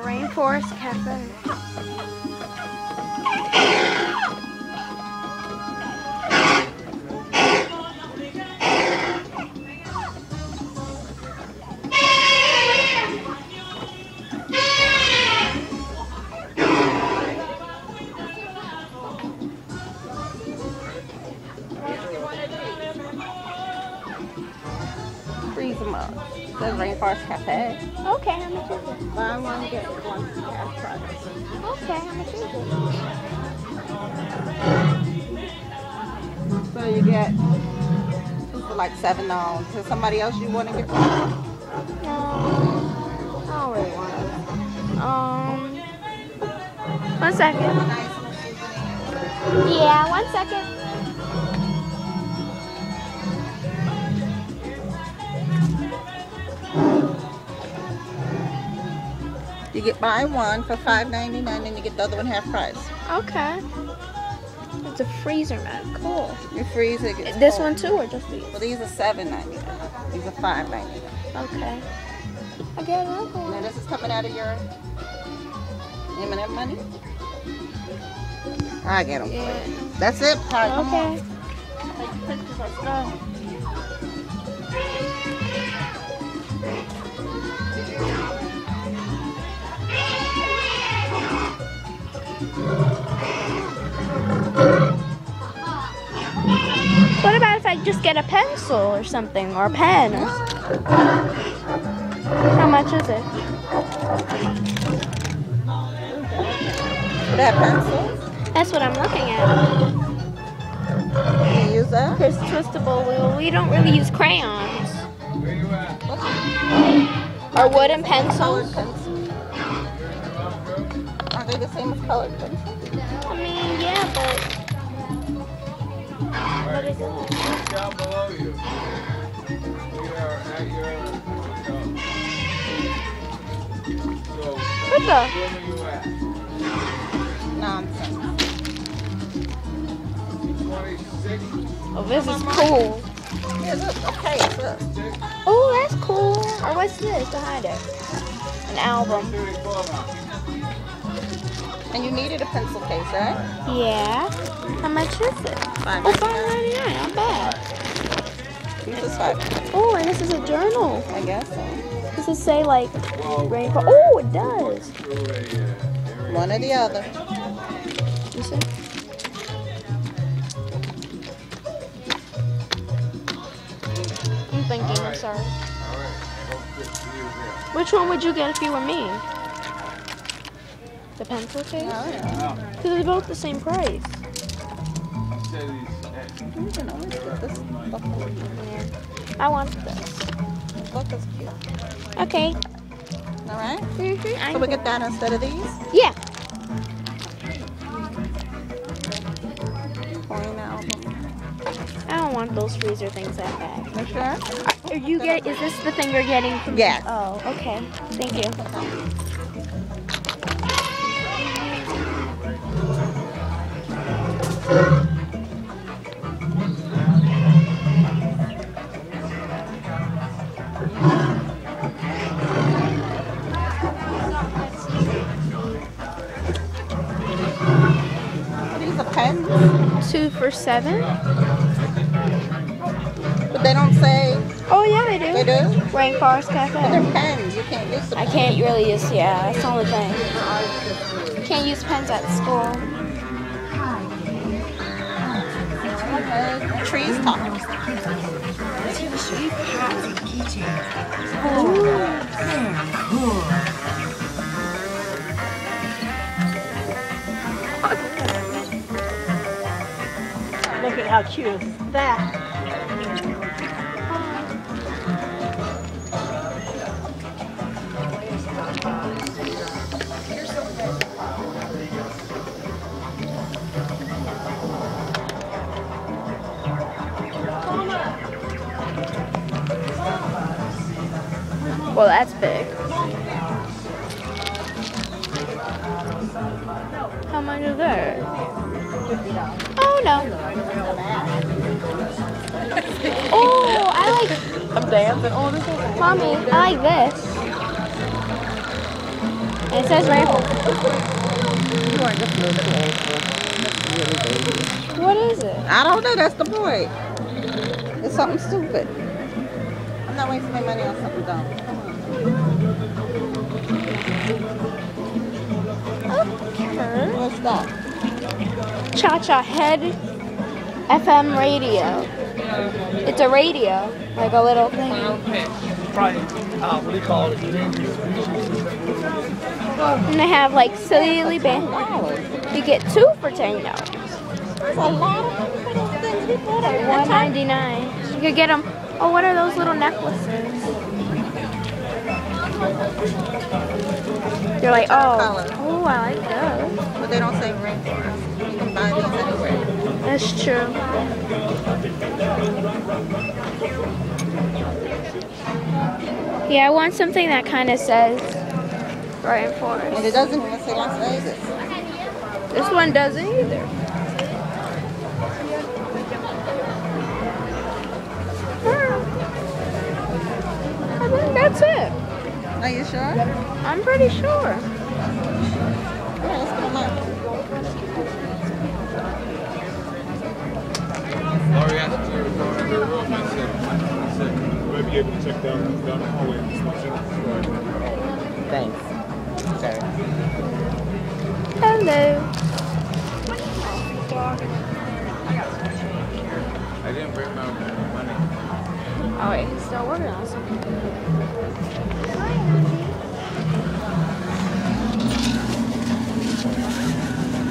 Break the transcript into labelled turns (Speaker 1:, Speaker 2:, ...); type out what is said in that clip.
Speaker 1: Rainforest Cafe.
Speaker 2: Freeze them up. Says Rainforest Cafe.
Speaker 1: Okay, how much is it?
Speaker 2: Buy one, get one half price.
Speaker 1: Okay, how much is it?
Speaker 2: So you get for like $7. Is there somebody else you want to get?
Speaker 1: No, I don't really want it. 1 second. Yeah, 1 second.
Speaker 2: You get buy one for $5.99 and you get the other one half price.
Speaker 1: Okay. It's a freezer mat. Cool.
Speaker 2: You freeze it. Gets
Speaker 1: This
Speaker 2: cold.
Speaker 1: one too, or just these?
Speaker 2: Well, these are $7.99. These are $5.99.
Speaker 1: Okay. I get it.
Speaker 2: Now this is coming out of your M&M money. I get them.
Speaker 1: Yeah.
Speaker 2: That's it. All right, come
Speaker 1: Okay.
Speaker 2: on. Take pictures. Let's go.
Speaker 1: What about if I just get a pencil or something, or a pen? How much is it?
Speaker 2: That pencil.
Speaker 1: That's what I'm looking at.
Speaker 2: Can you use that?
Speaker 1: Here's twistable wheel. We don't really use crayons. Or wooden pencils.
Speaker 2: Colored pencils. Aren't they the same as colored pencils?
Speaker 1: I mean, yeah, but what is it?
Speaker 3: Down below you. We are at your hotel. So,
Speaker 1: What the?
Speaker 3: where are you at?
Speaker 2: Nonsense.
Speaker 3: 26.
Speaker 1: Oh, this is cool.
Speaker 2: Yeah, look. Okay, it's this.
Speaker 1: Oh, that's cool. Or what's this behind it? An album.
Speaker 3: 34 now.
Speaker 2: And you needed a pencil case, right?
Speaker 1: Yeah. How much is it?
Speaker 2: $5.99.
Speaker 1: Oh, $5.99. Not bad.
Speaker 2: This is $5.99.
Speaker 1: Oh, and this is a journal.
Speaker 2: I guess so.
Speaker 1: Does it say like rainforest? Oh, it does.
Speaker 2: One or the other.
Speaker 1: You see? I'm thinking. I'm sorry.
Speaker 3: All right. I hope to see you there.
Speaker 1: Which one would you get if you were me? The pencil case?
Speaker 2: Oh, yeah.
Speaker 3: Now,
Speaker 1: Because they're both the same price.
Speaker 3: I said
Speaker 2: You can always get this book.
Speaker 1: Yeah. I want this.
Speaker 2: This book is cute.
Speaker 1: Okay.
Speaker 2: All right?
Speaker 1: Mm-hmm.
Speaker 2: So we get that instead of these?
Speaker 1: Yeah.
Speaker 2: Coin album.
Speaker 1: I don't want those freezer things that bad.
Speaker 2: You sure?
Speaker 1: Are you get? Is this the thing you're getting from?
Speaker 2: Yes.
Speaker 1: Oh, okay. Thank you.
Speaker 2: These are pens,
Speaker 1: 2 for $7.
Speaker 2: but they don't say
Speaker 1: Oh yeah, they do.
Speaker 2: they do.
Speaker 1: Rainforest
Speaker 2: But
Speaker 1: Cafe.
Speaker 2: they're pens. You can't use them.
Speaker 1: I can't really use. Yeah, that's the only thing. Can't use pens at school.
Speaker 2: Trees talking.
Speaker 1: Look at how cute is that. Well, that's big. How much is that? Oh no. Oh, I like.
Speaker 2: I'm dancing. Oh, this is
Speaker 1: Mommy, I like this. It's says rainforest.
Speaker 2: You are just a little awful. Really baby.
Speaker 1: What is it?
Speaker 2: I don't know. That's the point. It's something stupid. I'm not wasting my money on something dumb.
Speaker 1: Okay.
Speaker 2: What's that?
Speaker 1: Cha-Cha Head FM radio. It's a radio, like a little thing.
Speaker 4: Probably, what do you call it?
Speaker 1: And they have like silly band. You get 2 for $10.
Speaker 2: There's a lot of little things we bought at
Speaker 1: $1.99. You could get them. Oh, what are those little necklaces? You're like, oh, I like those.
Speaker 2: But they don't say rainforest. You can buy these anywhere.
Speaker 1: That's true. Yeah, I want something that kind of says rainforest.
Speaker 2: And it doesn't even say Las Vegas.
Speaker 1: This one doesn't either. I think that's it.
Speaker 2: Are you sure?
Speaker 1: I'm pretty sure.
Speaker 2: Alright, let's get them out.
Speaker 3: Laurie asked you to record every room. I said, you might be able to check down the hallway and just watch it.
Speaker 2: Thanks. Okay.
Speaker 1: Hello.
Speaker 3: I didn't bring my money.
Speaker 1: Oh wait, he's still working on something.